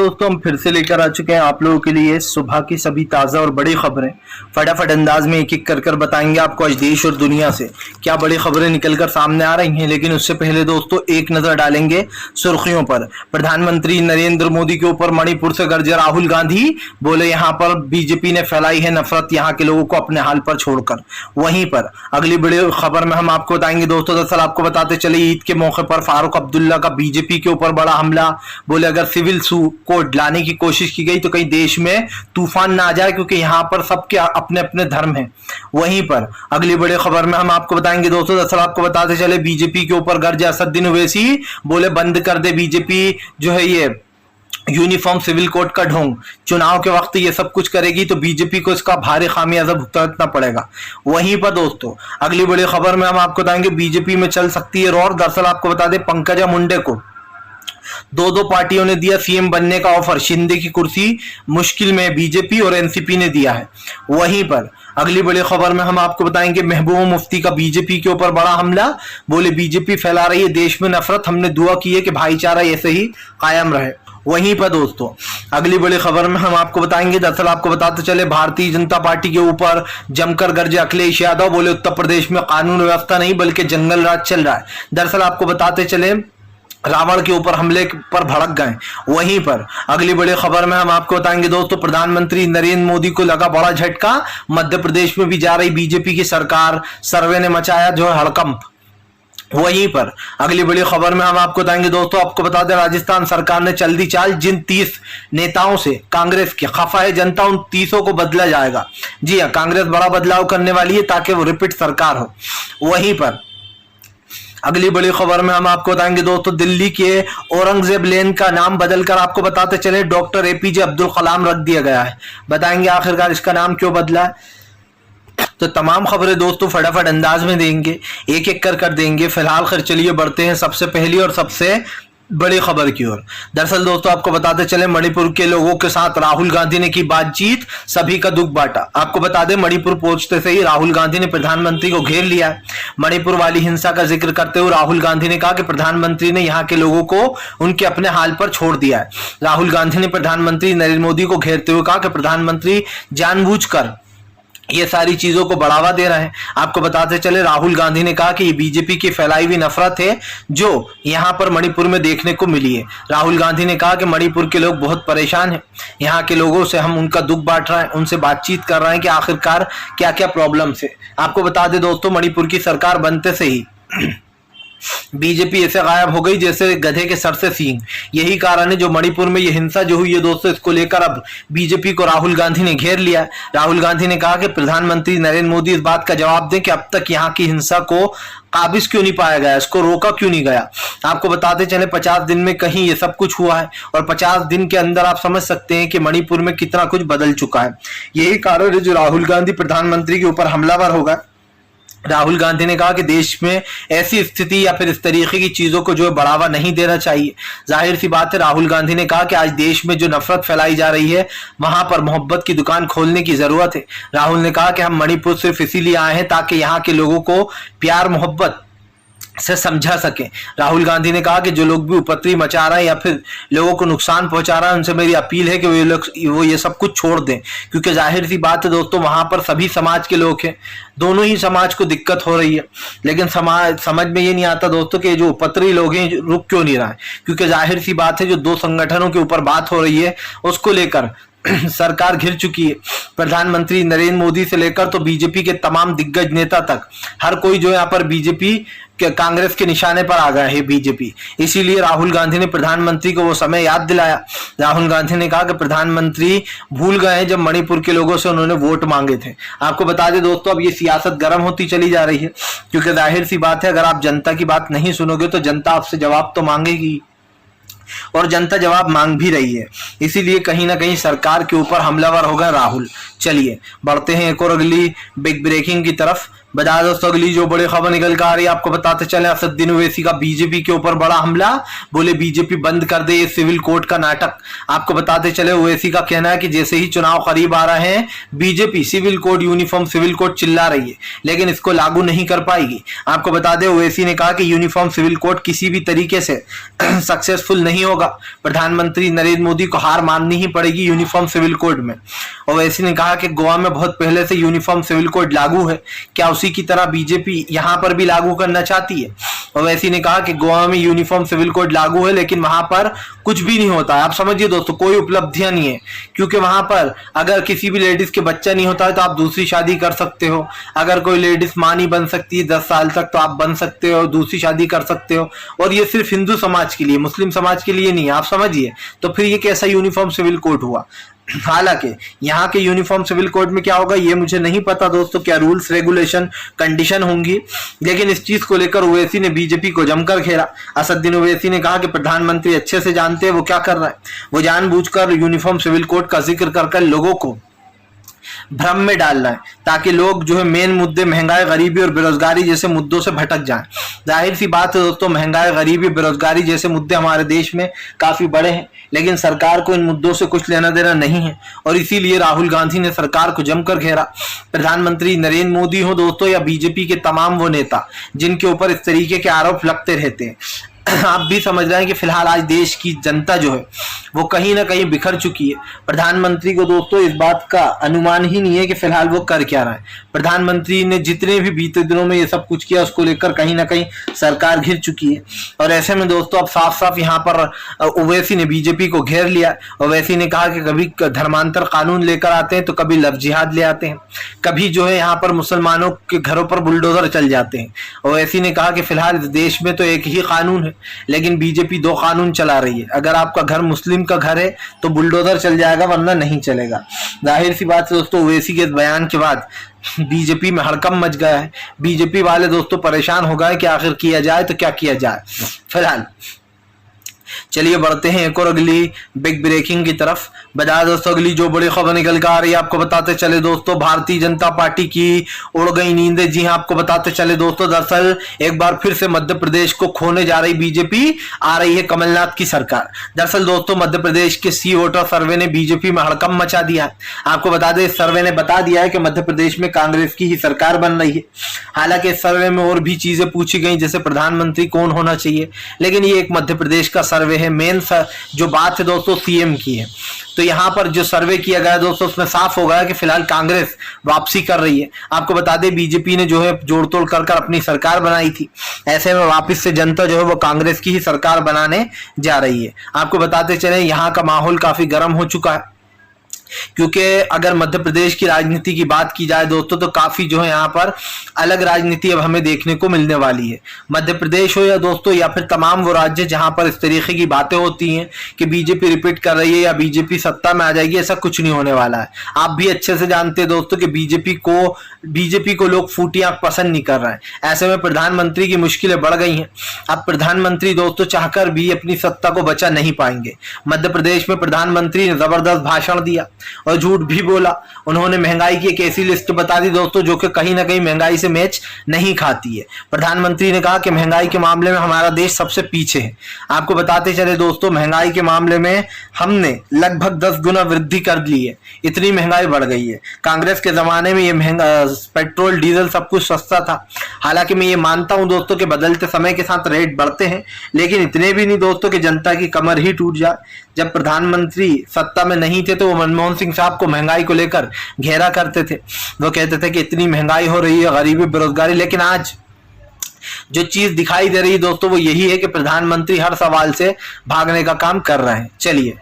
दोस्तों, हम फिर से लेकर आ चुके हैं आप लोगों के लिए सुबह की सभी ताज़ा और बड़ी खबरें। फटाफट अंदाज में एक एक कर कर बताएंगे आपको आज देश और दुनिया से क्या बड़ी खबरें निकलकर सामने आ रही हैं। लेकिन उससे पहले दोस्तों एक नज़र डालेंगे सुर्खियों पर। प्रधानमंत्री नरेंद्र मोदी के ऊपर मणिपुर से गरजे राहुल गांधी, बोले यहाँ पर बीजेपी ने फैलाई है नफरत यहाँ के लोगों को अपने हाल पर छोड़कर। वहीं पर अगली बड़ी खबर में हम आपको बताएंगे दोस्तों, दरअसल आपको बताते चले ईद के मौके पर फारूक अब्दुल्ला का बीजेपी के ऊपर बड़ा हमला। बोले अगर सिविल कोड लाने की कोशिश की गई तो कहीं देश में तूफान ना आ जाए, क्योंकि यहाँ पर सबके अपने अपने धर्म हैं। वहीं पर अगली बड़ी खबर में हम आपको बताएंगे दोस्तों, दरअसल आपको बताते चले बीजेपी के ऊपर गरजे असदुद्दीन ओवैसी, बोले बंद कर दे बीजेपी जो है ये यूनिफॉर्म सिविल कोड का ढोंग। चुनाव के वक्त ये सब कुछ करेगी तो बीजेपी को इसका भारी खामियाजा भुगतना पड़ेगा। वहीं पर दोस्तों अगली बड़ी खबर में हम आपको बताएंगे बीजेपी में चल सकती है रौर। दरअसल आपको बता दें पंकजा मुंडे को दो पार्टियों ने दिया सीएम बनने का ऑफर। शिंदे की कुर्सी मुश्किल में बीजेपी और एनसीपी ने दिया है। वहीं पर अगली बड़ी खबर में हम आपको बताएंगे महबूबा मुफ्ती का बीजेपी के ऊपर बड़ा हमला। बोले बीजेपी फैला रही है देश में नफरत, हमने दुआ की है कि भाईचारा ऐसे ही कायम रहे। वहीं पर दोस्तों अगली बड़ी खबर में हम आपको बताएंगे, दरअसल आपको बताते चले भारतीय जनता पार्टी के ऊपर जमकर गरजे अखिलेश यादव। बोले उत्तर प्रदेश में कानून व्यवस्था नहीं बल्कि जंगल राज चल रहा है। दरअसल आपको बताते चले रावण के ऊपर हमले पर भड़क गए। वहीं पर अगली बड़ी खबर में हम आपको बताएंगे दोस्तों, प्रधानमंत्री नरेंद्र मोदी को लगा बड़ा झटका। मध्य प्रदेश में भी जा रही बीजेपी की सरकार, सर्वे ने मचाया जो है हड़कंप। वहीं पर अगली बड़ी खबर में हम आपको बताएंगे दोस्तों, आपको बता दें राजस्थान सरकार ने चल दी चाल। जिन 30 नेताओं से कांग्रेस की खफा है जनता, उन 30 को बदला जाएगा। जी हाँ, कांग्रेस बड़ा बदलाव करने वाली है ताकि वो रिपीट सरकार हो। वहीं पर अगली बड़ी खबर में हम आपको बताएंगे दोस्तों, दिल्ली के औरंगजेब लेन का नाम बदलकर आपको बताते चले डॉक्टर एपीजे अब्दुल कलाम रख दिया गया है। बताएंगे आखिरकार इसका नाम क्यों बदला है। तो तमाम खबरें दोस्तों फटाफट अंदाज में देंगे, एक एक कर देंगे। फिलहाल खैर चलिए बढ़ते हैं सबसे पहली और सबसे बड़ी खबर की ओर। दरअसल दोस्तों आपको बताते चले मणिपुर के लोगों के साथ राहुल गांधी ने की बातचीत, सभी का दुख बांटा। आपको बता दें मणिपुर पहुंचते से ही राहुल गांधी ने प्रधानमंत्री को घेर लिया है। मणिपुर वाली हिंसा का जिक्र करते हुए राहुल गांधी ने कहा कि प्रधानमंत्री ने यहाँ के लोगों को उनके अपने हाल पर छोड़ दिया है। राहुल गांधी ने प्रधानमंत्री नरेंद्र मोदी को घेरते हुए कहा कि प्रधानमंत्री जानबूझकर ये सारी चीजों को बढ़ावा दे रहे हैं। आपको बताते चले राहुल गांधी ने कहा कि ये बीजेपी की फैलाई हुई नफरत है जो यहाँ पर मणिपुर में देखने को मिली है। राहुल गांधी ने कहा कि मणिपुर के लोग बहुत परेशान हैं, यहाँ के लोगों से हम उनका दुख बांट रहे हैं, उनसे बातचीत कर रहे हैं कि आखिरकार क्या क्या प्रॉब्लम है। आपको बता दें दोस्तों मणिपुर की सरकार बनते से ही बीजेपी ऐसे गायब हो गई जैसे गधे के सर से सींग। यही कारण है जो मणिपुर में ये हिंसा जो हुई है दोस्तों, इसको लेकर अब बीजेपी को राहुल गांधी ने घेर लिया। राहुल गांधी ने कहा कि प्रधानमंत्री नरेंद्र मोदी इस बात का जवाब दें कि अब तक यहाँ की हिंसा को काबिज क्यों नहीं पाया गया, इसको रोका क्यों नहीं गया। आपको बताते चले 50 दिन में कहीं ये सब कुछ हुआ है और 50 दिन के अंदर आप समझ सकते हैं कि मणिपुर में कितना कुछ बदल चुका है। यही कारण है जो राहुल गांधी प्रधानमंत्री के ऊपर हमलावर होगा। राहुल गांधी ने कहा कि देश में ऐसी स्थिति या फिर इस तरीके की चीजों को जो है बढ़ावा नहीं देना चाहिए। जाहिर सी बात है राहुल गांधी ने कहा कि आज देश में जो नफरत फैलाई जा रही है वहां पर मोहब्बत की दुकान खोलने की जरूरत है। राहुल ने कहा कि हम मणिपुर सिर्फ इसीलिए आए हैं ताकि यहाँ के लोगों को प्यार मोहब्बत से समझा सके। राहुल गांधी ने कहा कि जो लोग भी उपद्रव मचा रहे हैं या फिर लोगों को नुकसान पहुंचा रहे हैं उनसे मेरी अपील है कि वो ये सब कुछ छोड़ दें, क्योंकि जाहिर सी बात है दोस्तों वहां पर सभी समाज के लोग हैं, दोनों ही समाज को दिक्कत हो रही है। लेकिन समझ में ये नहीं आता दोस्तों कि जो उपद्रवी लोग हैं रुक क्यों नहीं रहा है, क्योंकि जाहिर सी बात है जो दो संगठनों के ऊपर बात हो रही है उसको लेकर सरकार घिर चुकी है। प्रधानमंत्री नरेंद्र मोदी से लेकर तो बीजेपी के तमाम दिग्गज नेता तक हर कोई जो यहाँ पर बीजेपी के कांग्रेस के निशाने पर आ गया है बीजेपी। इसीलिए राहुल गांधी ने प्रधानमंत्री को वो समय याद दिलाया। राहुल गांधी ने कहा कि प्रधानमंत्री भूल गए हैं जब मणिपुर के लोगों से उन्होंने वोट मांगे थे। आपको बता दें दोस्तों अब ये सियासत गर्म होती चली जा रही है, क्योंकि जाहिर सी बात है अगर आप जनता की बात नहीं सुनोगे तो जनता आपसे जवाब तो मांगेगी और जनता जवाब मांग भी रही है। इसीलिए कहीं ना कहीं सरकार के ऊपर हमलावर हो गए राहुल। चलिए बढ़ते हैं एक और अगली बिग ब्रेकिंग की तरफ। बता दोस्तों अगली जो बड़ी खबर निकल कर आ रही है आपको बताते चले, असदुद्दीन ओवैसी का बीजेपी के ऊपर बड़ा हमला, बोले बीजेपी बंद कर दे ये सिविल कोड का नाटक। आपको बताते चले ओवैसी का कहना है कि जैसे ही चुनाव करीब आ रहे हैं BJP civil code uniform civil code चिल्ला रही है लेकिन इसको लागू नहीं कर पाएगी। आपको बता दें ओवैसी ने कहा कि यूनिफॉर्म सिविल कोड किसी भी तरीके से सक्सेसफुल नहीं होगा, प्रधानमंत्री नरेंद्र मोदी को हार माननी ही पड़ेगी यूनिफॉर्म सिविल कोड में। ओवैसी ने कहा कि गोवा में बहुत पहले से यूनिफॉर्म सिविल कोड लागू है, क्या उसी की तरह बीजेपी यहां पर भी लागू करना चाहती है? ओवैसी ने कहा कि गोवा में यूनिफॉर्म सिविल कोड लागू है लेकिन वहां पर कुछ भी नहीं होता है। आप समझिए दोस्तों कोई उपलब्धियां नहीं है, क्योंकि वहां पर अगर किसी भी लेडीज के बच्चा नहीं होता है तो आप दूसरी शादी कर सकते हो, अगर कोई लेडीज मां नहीं बन सकती है 10 साल तक तो आप बन सकते हो, दूसरी शादी कर सकते हो। और ये सिर्फ हिंदू समाज के लिए, मुस्लिम समाज के लिए नहीं है, आप समझिए। तो फिर ये कैसा यूनिफॉर्म सिविल कोड हुआ? हालांकि यहाँ के यूनिफॉर्म सिविल कोड में क्या होगा ये मुझे नहीं पता दोस्तों, क्या रूल्स रेगुलेशन कंडीशन होंगी, लेकिन इस चीज को लेकर ओवैसी ने बीजेपी को जमकर घेरा। असदुद्दीन ओवैसी ने कहा कि प्रधानमंत्री अच्छे से जानते हैं वो क्या कर रहा है, वो जानबूझकर यूनिफॉर्म सिविल कोड का जिक्र कर लोगों को भ्रम में डालना है ताकि लोग जो है मेन मुद्दे महंगाई गरीबी और बेरोजगारी जैसे मुद्दों से भटक जाएं। जाहिर सी बात है दोस्तों महंगाई गरीबी बेरोजगारी जैसे मुद्दे हमारे देश में काफी बड़े हैं लेकिन सरकार को इन मुद्दों से कुछ लेना देना नहीं है और इसीलिए राहुल गांधी ने सरकार को जमकर घेरा। प्रधानमंत्री नरेंद्र मोदी हो दोस्तों या बीजेपी के तमाम वो नेता जिनके ऊपर इस तरीके के आरोप लगते रहते हैं, आप भी समझ रहे हैं कि फिलहाल आज देश की जनता जो है वो कहीं ना कहीं बिखर चुकी है। प्रधानमंत्री को दोस्तों इस बात का अनुमान ही नहीं है कि फिलहाल वो कर क्या रहा है। प्रधानमंत्री ने जितने भी बीते दिनों में ये सब कुछ किया उसको लेकर कहीं ना कहीं सरकार घिर चुकी है और ऐसे में दोस्तों अब साफ साफ यहाँ पर ओवैसी ने बीजेपी को घेर लिया। ओवैसी ने कहा कि कभी धर्मांतर कानून लेकर आते हैं तो कभी लव जिहाद ले आते हैं, कभी जो है यहाँ पर मुसलमानों के घरों पर बुलडोजर चल जाते हैं। ओवैसी ने कहा कि फिलहाल इस देश में तो एक ही कानून है लेकिन बीजेपी 2 कानून चला रही है, अगर आपका घर मुस्लिम का घर है तो बुलडोजर चल जाएगा वरना नहीं चलेगा। जाहिर सी बात है दोस्तों ओवैसी के बयान के बाद बीजेपी में हड़कंप मच गया है, बीजेपी वाले दोस्तों परेशान हो गए कि आखिर किया जाए तो क्या किया जाए। फिलहाल चलिए बढ़ते हैं एक और अगली बिग ब्रेकिंग की तरफ। बता दोस्तों अगली जो बड़ी खबर निकल कर आ रही है आपको बताते चले दोस्तों, भारतीय जनता पार्टी की उड़ गई नींदें। जी हां आपको बताते चले दोस्तों दरअसल एक बार फिर से मध्य प्रदेश को खोने जा रही बीजेपी, आ रही है कमलनाथ की सरकार। दरअसल दोस्तों मध्य प्रदेश के सी वोटर सर्वे ने बीजेपी में हड़कंप मचा दिया है। आपको बता दें इस सर्वे ने बता दिया है कि मध्य प्रदेश में कांग्रेस की ही सरकार बन रही है। हालांकि इस सर्वे में और भी चीजें पूछी गई जैसे प्रधानमंत्री कौन होना चाहिए, लेकिन ये एक मध्य प्रदेश का सर्वे है, मेन जो बात है दोस्तों सीएम की है। तो यहाँ पर जो सर्वे किया गया दोस्तों उसमें साफ हो गया कि फिलहाल कांग्रेस वापसी कर रही है। आपको बता दें बीजेपी ने जो है जोड़ तोड़ कर अपनी सरकार बनाई थी, ऐसे में वापस से जनता जो है वो कांग्रेस की ही सरकार बनाने जा रही है। आपको बताते चले यहाँ का माहौल काफी गर्म हो चुका है क्योंकि अगर मध्य प्रदेश की राजनीति की बात की जाए दोस्तों तो काफी जो है यहाँ पर अलग राजनीति अब हमें देखने को मिलने वाली है। मध्य प्रदेश हो या दोस्तों या फिर तमाम वो राज्य जहां पर इस तरीके की बातें होती हैं कि बीजेपी रिपीट कर रही है या बीजेपी सत्ता में आ जाएगी, ऐसा कुछ नहीं होने वाला है। आप भी अच्छे से जानते हैं दोस्तों कि बीजेपी को लोग फूटी आंख पसंद नहीं कर रहे हैं। ऐसे में प्रधानमंत्री की मुश्किलें बढ़ गई हैं। अब प्रधानमंत्री दोस्तों चाहकर भी अपनी सत्ता को बचा नहीं पाएंगे। मध्य प्रदेश में प्रधानमंत्री ने जबरदस्त भाषण दिया और झूठ भी बोला। उन्होंने महंगाई की एक ऐसी लिस्ट बता दी दोस्तों जो कि कहीं ना कहीं महंगाई से मैच नहीं खाती है। प्रधानमंत्री ने कहा कि महंगाई के मामले में हमारा देश सबसे पीछे है। आपको बताते चले दोस्तों महंगाई के मामले में हमने लगभग 10 गुना वृद्धि कर ली है, इतनी महंगाई बढ़ गई है। कांग्रेस के जमाने में ये महंगा पेट्रोल डीजल सब कुछ सस्ता था। हालांकि मैं ये मानता हूं दोस्तों कि बदलते समय के साथ रेट बढ़ते हैं, लेकिन इतने भी नहीं दोस्तों कि जनता की कमर ही टूट जाए। जब प्रधानमंत्री सत्ता में नहीं थे तो वो मनमोहन सिंह साहब को महंगाई को लेकर घेरा करते थे। वो कहते थे कि इतनी महंगाई हो रही है, गरीबी बेरोजगारी, लेकिन आज जो चीज दिखाई दे रही है दोस्तों वो यही है कि प्रधानमंत्री हर सवाल से भागने का काम कर रहे हैं। चलिए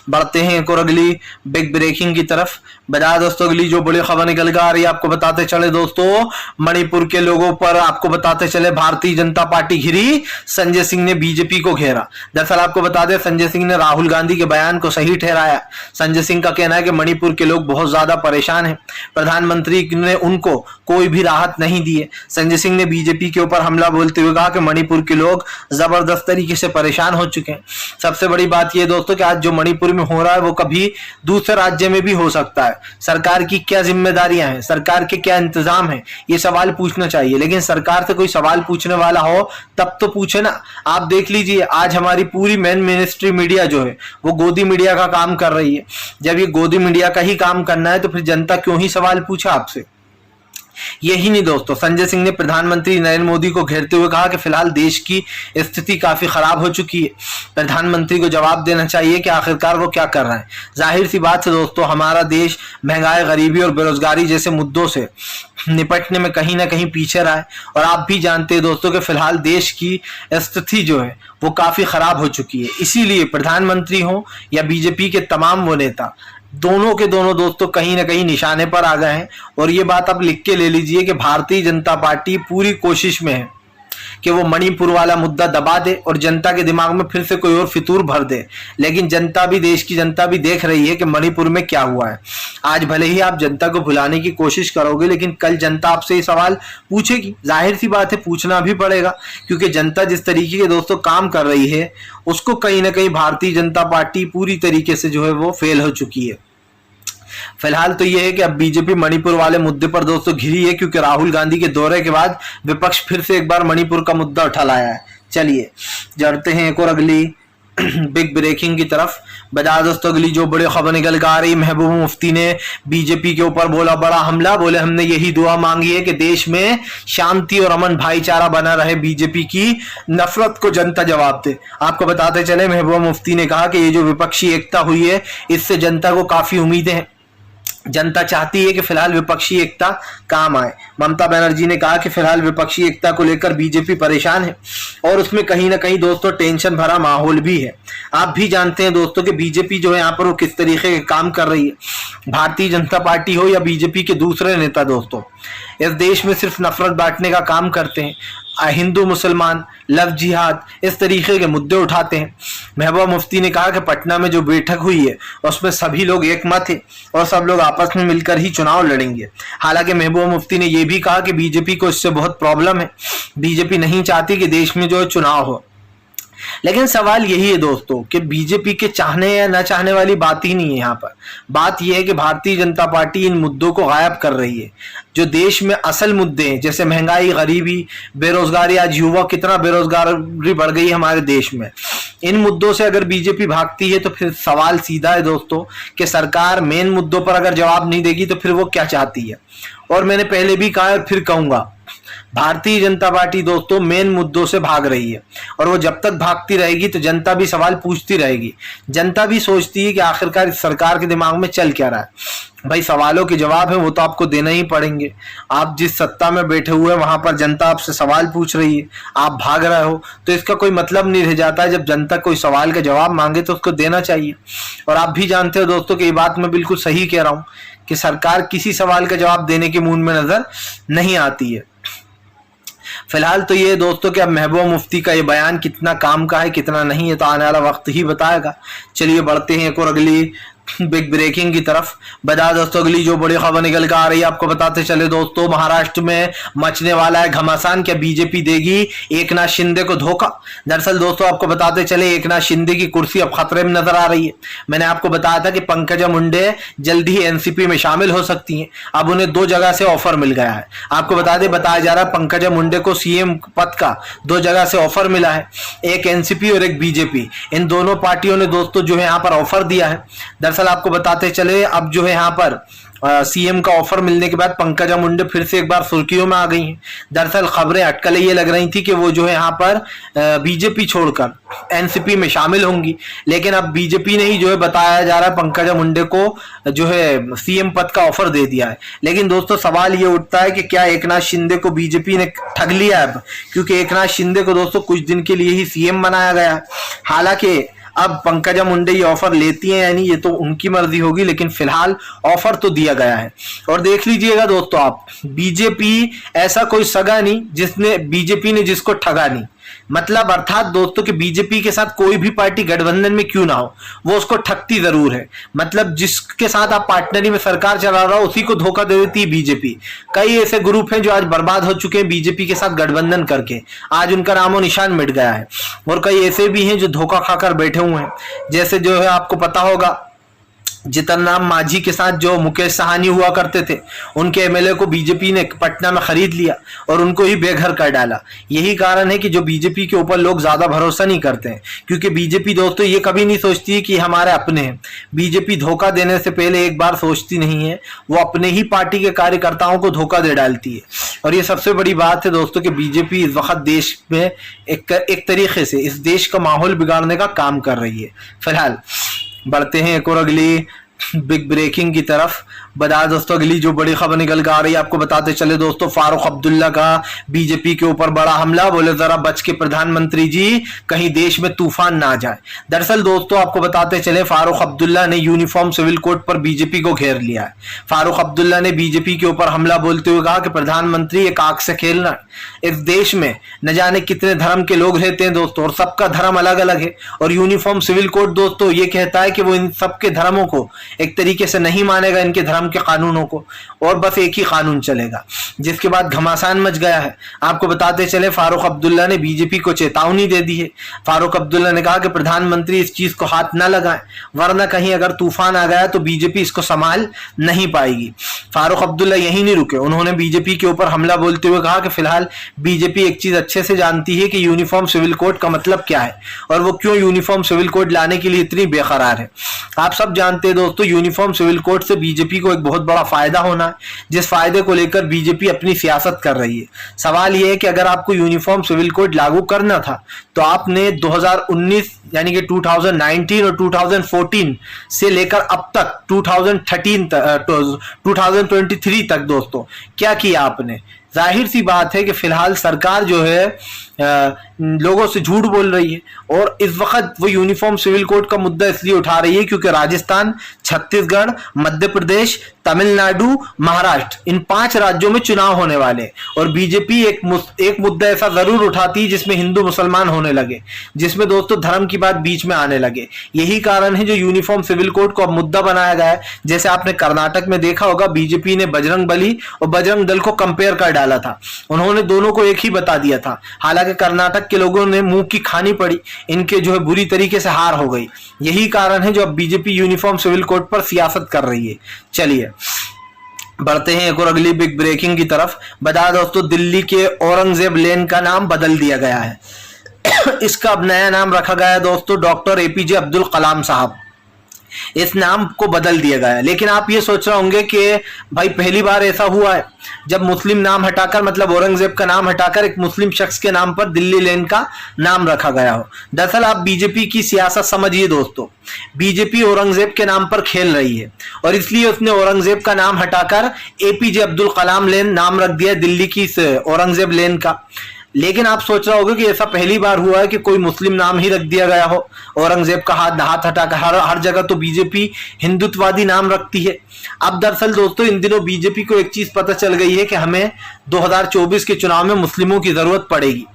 बढ़ते हैं एक और अगली बिग ब्रेकिंग की तरफ। बता दोस्तों अगली जो बड़ी खबर निकल कर आ रही है आपको बताते चले दोस्तों, मणिपुर के लोगों पर आपको बताते चले भारतीय जनता पार्टी घिरी, संजय सिंह ने बीजेपी को घेरा। दरअसल आपको बता दें संजय सिंह ने राहुल गांधी के बयान को सही ठहराया। संजय सिंह का कहना है कि मणिपुर के लोग बहुत ज्यादा परेशान हैं, प्रधानमंत्री ने उनको कोई भी राहत नहीं दी है। संजय सिंह ने बीजेपी के ऊपर हमला बोलते हुए कहा कि मणिपुर के लोग जबरदस्त तरीके से परेशान हो चुके हैं। सबसे बड़ी बात यह दोस्तों कि आज जो मणिपुर में हो रहा है वो कभी दूसरे राज्य में भी हो सकता है। सरकार की क्या जिम्मेदारियां हैं, सरकार के क्या इंतजाम है, ये सवाल पूछना चाहिए। लेकिन सरकार से कोई सवाल पूछने वाला हो तब तो पूछे ना। आप देख लीजिए आज हमारी पूरी मेन मिनिस्ट्री मीडिया जो है वो गोदी मीडिया का काम कर रही है। जब ये गोदी मीडिया का ही काम करना है तो फिर जनता क्यों ही सवाल पूछे आपसे। यही नहीं दोस्तों, संजय सिंह ने प्रधानमंत्री नरेंद्र मोदी को घेरते हुए कहा कि फिलहाल देश की स्थिति काफी खराब हो चुकी है, प्रधानमंत्री को जवाब देना चाहिए कि आखिरकार वो क्या कर रहे हैं। जाहिर सी बात है दोस्तों, हमारा देश महंगाई, गरीबी और बेरोजगारी जैसे मुद्दों से निपटने में कहीं ना कहीं पीछे रहा है। और आप भी जानते हैं दोस्तों कि फिलहाल देश की स्थिति जो है वो काफी खराब हो चुकी है। इसीलिए प्रधानमंत्री हो या बीजेपी के तमाम वो नेता, दोनों के दोनों दोस्तों कहीं ना कहीं निशाने पर आ गए हैं। और ये बात आप लिख के ले लीजिए कि भारतीय जनता पार्टी पूरी कोशिश में है कि वो मणिपुर वाला मुद्दा दबा दे और जनता के दिमाग में फिर से कोई और फितूर भर दे। लेकिन जनता भी, देश की जनता भी देख रही है कि मणिपुर में क्या हुआ है। आज भले ही आप जनता को भुलाने की कोशिश करोगे, लेकिन कल जनता आपसे ये सवाल पूछेगी। जाहिर सी बात है, पूछना भी पड़ेगा, क्योंकि जनता जिस तरीके के दोस्तों काम कर रही है उसको कहीं ना कहीं भारतीय जनता पार्टी पूरी तरीके से जो है वो फेल हो चुकी है। फिलहाल तो यह है कि अब बीजेपी मणिपुर वाले मुद्दे पर दोस्तों घिरी है, क्योंकि राहुल गांधी के दौरे के बाद विपक्ष फिर से एक बार मणिपुर का मुद्दा उठा लाया है। चलिए जड़ते हैं एक और अगली बिग ब्रेकिंग की तरफ। बता दोस्तों अगली जो बड़ी खबर निकल कर आ रही, महबूबा मुफ्ती ने बीजेपी के ऊपर बोला बड़ा हमला। बोले हमने यही दुआ मांगी है कि देश में शांति और अमन भाईचारा बना रहे, बीजेपी की नफरत को जनता जवाब दे। आपको बताते चले, महबूबा मुफ्ती ने कहा कि ये जो विपक्षी एकता हुई है इससे जनता को काफी उम्मीदें हैं। जनता चाहती है कि फिलहाल विपक्षी एकता काम आए। ममता बनर्जी ने कहा कि फिलहाल विपक्षी एकता को लेकर बीजेपी परेशान है और उसमें कहीं ना कहीं दोस्तों टेंशन भरा माहौल भी है। आप भी जानते हैं दोस्तों कि बीजेपी जो है यहाँ पर वो किस तरीके के काम कर रही है। भारतीय जनता पार्टी हो या बीजेपी के दूसरे नेता दोस्तों, इस देश में सिर्फ नफरत बांटने का काम करते हैं। हिंदू मुसलमान, लव जिहाद, इस तरीके के मुद्दे उठाते हैं। महबूबा मुफ्ती ने कहा कि पटना में जो बैठक हुई है उसमें सभी लोग एक मत है और सब लोग आपस में मिलकर ही चुनाव लड़ेंगे। हालांकि महबूबा मुफ्ती ने यह भी कहा कि बीजेपी को इससे बहुत प्रॉब्लम है, बीजेपी नहीं चाहती कि देश में जो है चुनाव हो। लेकिन सवाल यही है दोस्तों कि बीजेपी के चाहने या न चाहने वाली बात ही नहीं है। यहाँ पर बात यह है कि भारतीय जनता पार्टी इन मुद्दों को गायब कर रही है। जो देश में असल मुद्दे हैं जैसे महंगाई, गरीबी, बेरोजगारी, आज युवा कितना बेरोजगारी बढ़ गई है हमारे देश में, इन मुद्दों से अगर बीजेपी भागती है तो फिर सवाल सीधा है दोस्तों कि सरकार मेन मुद्दों पर अगर जवाब नहीं देगी तो फिर वो क्या चाहती है। और मैंने पहले भी कहा और फिर कहूंगा, भारतीय जनता पार्टी दोस्तों मेन मुद्दों से भाग रही है और वो जब तक भागती रहेगी तो जनता भी सवाल पूछती रहेगी। जनता भी सोचती है कि आखिरकार सरकार के दिमाग में चल क्या रहा है। भाई सवालों के जवाब है वो तो आपको देना ही पड़ेंगे। आप जिस सत्ता में बैठे हुए हैं वहां पर जनता आपसे सवाल पूछ रही है, आप भाग रहे हो तो इसका कोई मतलब नहीं रह जाता है। जब जनता कोई सवाल का जवाब मांगे तो उसको देना चाहिए। और आप भी जानते हो दोस्तों कि ये बात मैं बिल्कुल सही कह रहा हूं कि सरकार किसी सवाल का जवाब देने के मूड में नजर नहीं आती है। फिलहाल तो ये दोस्तों कि अब महबूबा मुफ्ती का ये बयान कितना काम का है कितना नहीं है तो आने वाला वक्त ही बताएगा। चलिए बढ़ते हैं एक और अगली बिग ब्रेकिंग की तरफ। बता दोस्तों अगली जो बड़ी खबर निकल कर आ रही है आपको बताते चले दोस्तों, महाराष्ट्र में मचने वाला है घमासान। क्या बीजेपी देगी एकनाथ शिंदे को धोखा? दरअसल दोस्तों आपको बताते चले एकनाथ शिंदे की कुर्सी अब खतरे में नजर आ रही है। मैंने आपको बताया था कि पंकजा मुंडे जल्द ही एनसीपी में शामिल हो सकती हैं। अब उन्हें 2 जगह से ऑफर मिल गया है। आपको बताया जा रहा है पंकजा मुंडे को सीएम पद का 2 जगह से ऑफर मिला है, एक एनसीपी और एक बीजेपी। इन दोनों पार्टियों ने दोस्तों जो है यहाँ पर ऑफर दिया है। दरअसल आपको बताते चले अब जो है यहाँ पर सीएम का ऑफर मिलने के बाद पंकजा मुंडे फिर से एक बार सुर्खियों में आ गई हैं। दरअसल खबरें अटकलें ये लग रही थी कि वो जो है यहाँ पर बीजेपी छोड़कर एनसीपी में शामिल होंगी, लेकिन अब बीजेपी ने ही जो है बताया जा रहा है पंकजा मुंडे को जो है सीएम पद का ऑफर दे दिया है। लेकिन दोस्तों सवाल ये उठता है कि क्या एकनाथ शिंदे को बीजेपी ने ठग लिया अब, क्योंकि एकनाथ शिंदे को दोस्तों कुछ दिन के लिए ही सीएम बनाया गया। हालांकि अब पंकजा मुंडे ये ऑफर लेती हैं यानी ये तो उनकी मर्जी होगी, लेकिन फिलहाल ऑफर तो दिया गया है। और देख लीजिएगा दोस्तों आप, बीजेपी ऐसा कोई सगा नहीं जिसने बीजेपी ने जिसको ठगा नहीं। मतलब अर्थात दोस्तों कि बीजेपी के साथ कोई भी पार्टी गठबंधन में क्यों ना हो, वो उसको ठगती जरूर है। मतलब जिसके साथ आप पार्टनरी में सरकार चला रहा हो उसी को धोखा दे देती है बीजेपी। कई ऐसे ग्रुप हैं जो आज बर्बाद हो चुके हैं बीजेपी के साथ गठबंधन करके, आज उनका नामो निशान मिट गया है। और कई ऐसे भी हैं जो धोखा खाकर बैठे हुए हैं, जैसे जो है आपको पता होगा जितन राम मांझी के साथ जो मुकेश साहनी हुआ करते थे, उनके एमएलए को बीजेपी ने पटना में खरीद लिया और उनको ही बेघर कर डाला। यही कारण है कि जो बीजेपी के ऊपर लोग ज्यादा भरोसा नहीं करते हैं, क्योंकि बीजेपी दोस्तों ये कभी नहीं सोचती कि हमारे अपने हैं। बीजेपी धोखा देने से पहले एक बार सोचती नहीं है, वो अपने ही पार्टी के कार्यकर्ताओं को धोखा दे डालती है। और ये सबसे बड़ी बात है दोस्तों कि बीजेपी इस वक्त देश में एक तरीके से इस देश का माहौल बिगाड़ने का काम कर रही है। फिलहाल बढ़ते हैं एक और अगली बिग ब्रेकिंग की तरफ। बता दोस्तों अगली जो बड़ी खबर निकल कर आ रही है, आपको बताते चले दोस्तों, फारूक अब्दुल्ला का बीजेपी के ऊपर बड़ा हमला। बोले जरा बच के प्रधानमंत्री जी, कहीं देश में तूफान ना आ जाए। दरअसल दोस्तों आपको बताते चले, फारूक अब्दुल्ला ने यूनिफॉर्म सिविल कोड पर बीजेपी को घेर लिया है। फारूक अब्दुल्ला ने बीजेपी के ऊपर हमला बोलते हुए कहा कि प्रधानमंत्री एक आग से खेलना है। इस देश में न जाने कितने धर्म के लोग रहते हैं दोस्तों, और सबका धर्म अलग अलग है। और यूनिफॉर्म सिविल कोड दोस्तों ये कहता है कि वो इन सबके धर्मों को एक तरीके से नहीं मानेगा, इनके धर्म के कानूनों को, और बस एक ही कानून चलेगा, जिसके बाद घमासान मच गया है। आपको बताते चले फारूक अब्दुल्ला ने बीजेपी को चेतावनी दे दी है। फारूक अब्दुल्ला ने कहा कि प्रधानमंत्री इस चीज को हाथ ना लगाएं, वरना कहीं अगर तूफान आ गया तो बीजेपी इसको संभाल नहीं पाएगी। फारूक अब्दुल्ला यही नहीं रुके, उन्होंने बीजेपी के ऊपर हमला बोलते हुए कहा कि फिलहाल बीजेपी एक चीज अच्छे से जानती है कि यूनिफॉर्म सिविल कोड का मतलब क्या है और वो क्यों यूनिफॉर्म सिविल कोड लाने के लिए इतनी बेकरार है। आप सब जानते हैं दोस्तों, यूनिफॉर्म सिविल कोड से बीजेपी को एक बहुत बड़ा फायदा होना है, जिस फायदे को लेकर बीजेपी अपनी सियासत कर रही है। सवाल यह है कि अगर आपको यूनिफॉर्म सिविल कोड लागू करना था तो आपने 2019 यानी कि 2019 और 2014 से लेकर अब तक 2023 तक दोस्तों क्या किया आपने। जाहिर सी बात है कि फिलहाल सरकार जो है लोगों से झूठ बोल रही है, और इस वक्त वो यूनिफॉर्म सिविल कोड का मुद्दा इसलिए उठा रही है क्योंकि राजस्थान, छत्तीसगढ़, मध्य प्रदेश, तमिलनाडु, महाराष्ट्र, इन 5 राज्यों में चुनाव होने वाले, और बीजेपी एक मुद्दा ऐसा जरूर उठाती है जिसमें हिंदू मुसलमान होने लगे, जिसमें दोस्तों धर्म की बात बीच में आने लगे। यही कारण है जो यूनिफॉर्म सिविल कोड को अब मुद्दा बनाया गया है। जैसे आपने कर्नाटक में देखा होगा, बीजेपी ने बजरंग बली और बजरंग दल को कंपेयर कर डाला था, उन्होंने दोनों को एक ही बता दिया था। हालांकि कर्नाटक के लोगों ने मुंह की खानी पड़ी, इनके जो है बुरी तरीके से हार हो गई। यही कारण है जो अब बीजेपी यूनिफॉर्म सिविल कोड पर सियासत कर रही है। चलिए बढ़ते हैं एक और अगली बिग ब्रेकिंग की तरफ। बता दोस्तों, दिल्ली के औरंगजेब लेन का नाम बदल दिया गया है। इसका अब नया नाम रखा गया है दोस्तों, डॉक्टर एपीजे अब्दुल कलाम साहब। इस नाम को बदल दिया गया है। लेकिन आप ये सोच रहे होंगे कि भाई पहली बार ऐसा हुआ है जब मुस्लिम नाम हटाकर, मतलब औरंगजेब का नाम हटाकर एक मुस्लिम शख्स के नाम पर दिल्ली लेन का नाम रखा गया हो। दरअसल आप बीजेपी की सियासत समझिए दोस्तों, बीजेपी औरंगजेब के नाम पर खेल रही है और इसलिए उसने औरंगजेब का नाम हटाकर एपीजे अब्दुल कलाम लेन नाम रख दिया दिल्ली की औरंगजेब लेन का। लेकिन आप सोच रहे होगे कि ऐसा पहली बार हुआ है कि कोई मुस्लिम नाम ही रख दिया गया हो औरंगजेब का हाथ हटाकर। हर जगह तो बीजेपी हिंदुत्ववादी नाम रखती है। अब दरअसल दोस्तों इन दिनों बीजेपी को एक चीज पता चल गई है कि हमें 2024 के चुनाव में मुस्लिमों की जरूरत पड़ेगी।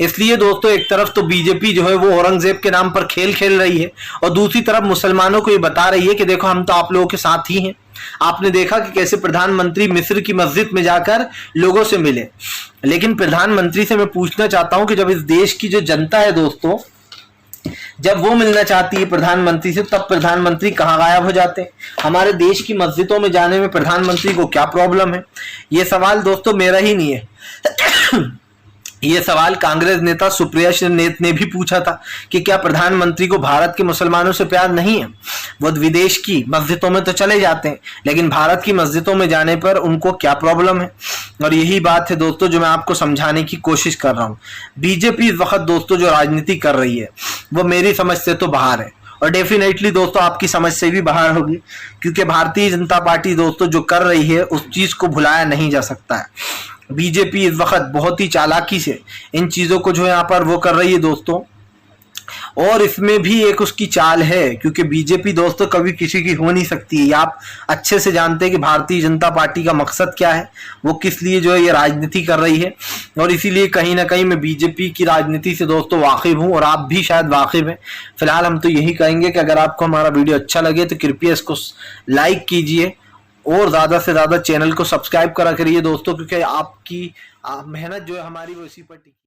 इसलिए दोस्तों एक तरफ तो बीजेपी जो है वो औरंगजेब के नाम पर खेल रही है और दूसरी तरफ मुसलमानों को ये बता रही है कि देखो हम तो आप लोगों के साथ ही हैं। आपने देखा कि कैसे प्रधानमंत्री मिस्र की मस्जिद में जाकर लोगों से मिले। लेकिन प्रधानमंत्री से मैं पूछना चाहता हूं कि जब इस देश की जो जनता है दोस्तों, जब वो मिलना चाहती है प्रधानमंत्री से, तब प्रधानमंत्री कहां गायब हो जाते हैं। हमारे देश की मस्जिदों में जाने में प्रधानमंत्री को क्या प्रॉब्लम है? ये सवाल दोस्तों मेरा ही नहीं है। ये सवाल कांग्रेस नेता सुप्रिया श्रीनेत ने भी पूछा था कि क्या प्रधानमंत्री को भारत के मुसलमानों से प्यार नहीं है? वो विदेश की मस्जिदों में तो चले जाते हैं, लेकिन भारत की मस्जिदों में जाने पर उनको क्या प्रॉब्लम है? और यही बात है दोस्तों जो मैं आपको समझाने की कोशिश कर रहा हूँ। बीजेपी इस वक्त दोस्तों जो राजनीति कर रही है वो मेरी समझ से तो बाहर है, और डेफिनेटली दोस्तों आपकी समझ से भी बाहर होगी, क्योंकि भारतीय जनता पार्टी दोस्तों जो कर रही है उस चीज को भुलाया नहीं जा सकता है। बीजेपी इस वक्त बहुत ही चालाकी से इन चीजों को जो यहाँ पर वो कर रही है दोस्तों, और इसमें भी एक उसकी चाल है, क्योंकि बीजेपी दोस्तों कभी किसी की हो नहीं सकती है। आप अच्छे से जानते हैं कि भारतीय जनता पार्टी का मकसद क्या है, वो किस लिए जो है ये राजनीति कर रही है। और इसीलिए कहीं ना कहीं मैं बीजेपी की राजनीति से दोस्तों वाकिफ हूँ और आप भी शायद वाकिफ हैं। फिलहाल हम तो यही कहेंगे कि अगर आपको हमारा वीडियो अच्छा लगे तो कृपया इसको लाइक कीजिए और ज़्यादा से ज़्यादा चैनल को सब्सक्राइब करा करिए दोस्तों, क्योंकि आपकी मेहनत जो है हमारी वो इसी पर टिकी।